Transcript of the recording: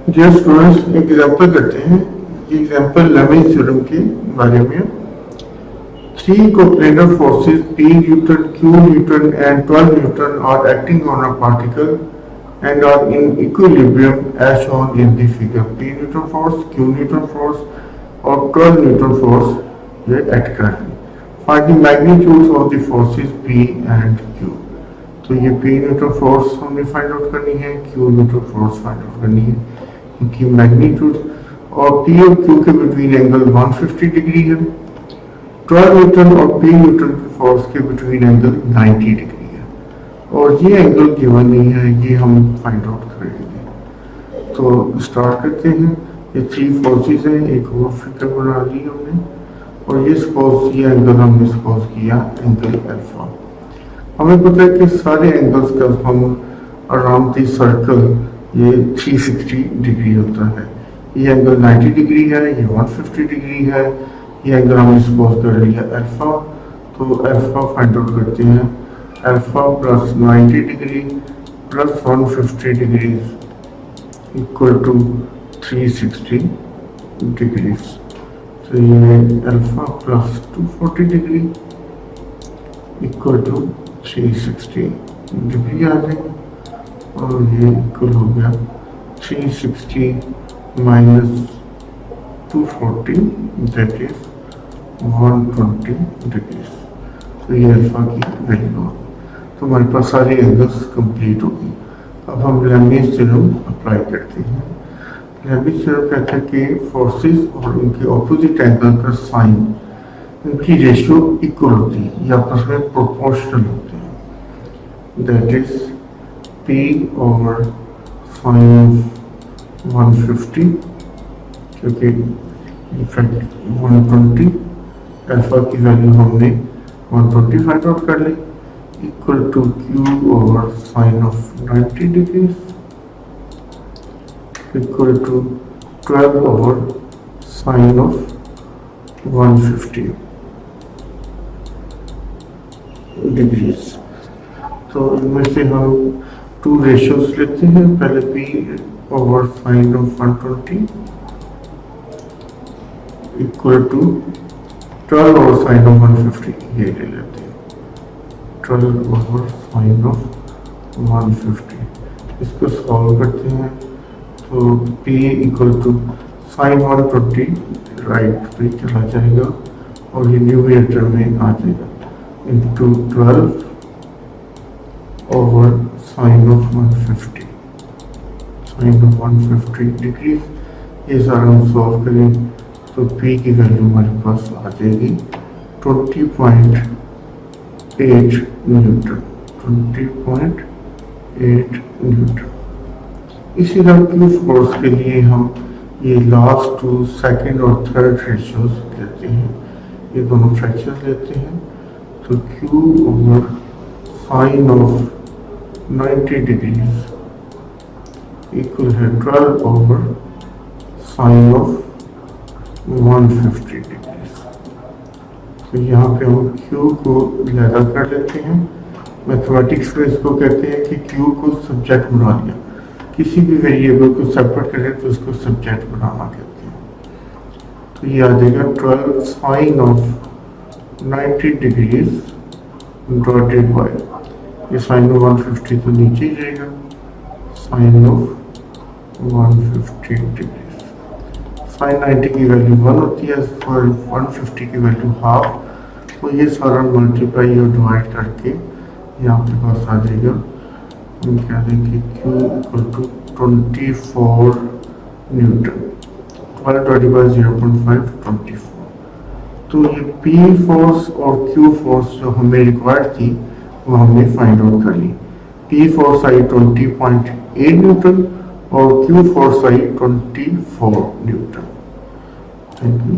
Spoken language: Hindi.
डियर स्टूडेंट्स, एग्जाम्पल करते हैं। ये एग्जाम्पल लैमी थ्योरम के बारे में। Three coplanar forces P Newton, Q Newton and 12 Newton are acting on a particle and are in equilibrium as shown in the figure. P Newton force, Q Newton force और 12 Newton force ये एक्ट कर रही है। Find the magnitudes of the forces P and Q। तो ये P न्यूटन फोर्स हमने फाइंड आउट करनी है, Q Newton force find out करनी है, इनकी मैग्नीट्यूड। और P और Q के बिटवीन एंगल 150 डिग्री है। 12 न्यूटन और P न्यूटन के फोर्स के बिटवीन एंगल 90 डिग्री है और ये एंगल गिवन नहीं है, ये हम फाइंड आउट करेंगे। तो स्टार्ट करते हैं। ये थ्री फोर्सेस हैं, एक और फिगर बना ली हमने और ये सपोज ये एंगल हमने सपोज किया एंगल अल्फा। हमें पता है कि सारे एंगल्स का हम अराउंड द सर्कल ये 360 डिग्री होता है। ये एंगल 90 डिग्री है, ये 150 डिग्री है, ये एंगल हमने सपोज कर लिया अल्फा। तो अल्फा फाइंड आउट करते हैं। Alpha plus 90 degree plus 150 degree equal to 360 degrees. तो ये alpha plus 240 degree equal to 360 degree आ जाएगी और ये इक्वल हो गया 360 माइनस 240 दैट इज 120 डिग्रीज। तो ये अल्फा की वैल्यू होगी। तो हमारे पास सारे एंगल्स कंप्लीट होगी। अब हम लैमी थ्योरम अप्लाई करते हैं। लैमी थ्योरम कहता है कि फोर्सेस और उनके ऑपोजिट एंगल का साइन, इनकी रेशियो इक्वल होती है, ये आपस में प्रोपोर्शनल होते हैं। दैट इज P और साइन 150 क्योंकि इनफैक्ट 120 अल्फा की वैल्यू हमने 120 फाइंड आउट कर ली इक्वल टू Q और sine of 90 degree equal to 12 over sine of 150 degrees. तो इनमें से हम टू रेशियोज लेते हैं। पहले P over sine of 120 equal to 12 over sine of 150, ये ले लेते हैं 12 ओवर साइन ऑफ 150। इसको सॉल्व करते हैं तो P equal to sine 120 right पे चला जाएगा और ये न्यूमरेटर में आ जाएगा into 12 over sine of 150 sine of 150 degree. ये सारा हम सॉल्व करें तो P की वैल्यू हमारे पास आ जाएगी 20.8 न्यूटन 20.8 न्यूटन। इसी तरह Q फोर्स के लिए हम ये लास्ट टू सेकंड और थर्ड रेशियोज लेते हैं, ये दोनों फ्रैक्शंस लेते हैं। तो Q over sine of 90 degrees equal है 12 ओवर साइन ऑफ 150 डिग्रीज। तो यहाँ पे हम Q को लैदा कर लेते हैं। मैथमेटिक्स में इसको कहते हैं कि Q को सब्जेक्ट बना लिया, किसी भी वेरिएबल को सेपरेट करें तो उसको सब्जेक्ट बनाना कहते हैं। तो ये आ जाएगा 12 sine of 90 degrees divided by ये साइन ऑफ 150 तो नीचे ही जाएगा साइन ऑफ 150 डिग्रीज। साइन 90 की वैल्यू 1 होती है और 150 की वैल्यू हाफ। तो ये सारा मल्टीप्लाई और डिवाइड करके ये आपके पास आ जाएगा। हम कह देंगे Q equal to 24 newton 12 divided by 0.5 24। तो ये P फोर्स और Q फोर्स जो हमें रिक्वायर्ड थी वो हमने फाइंड आउट कर ली। P फोर्स आई 20.8 न्यूटन और Q फोर्स आई 24 न्यूटन। Thank you.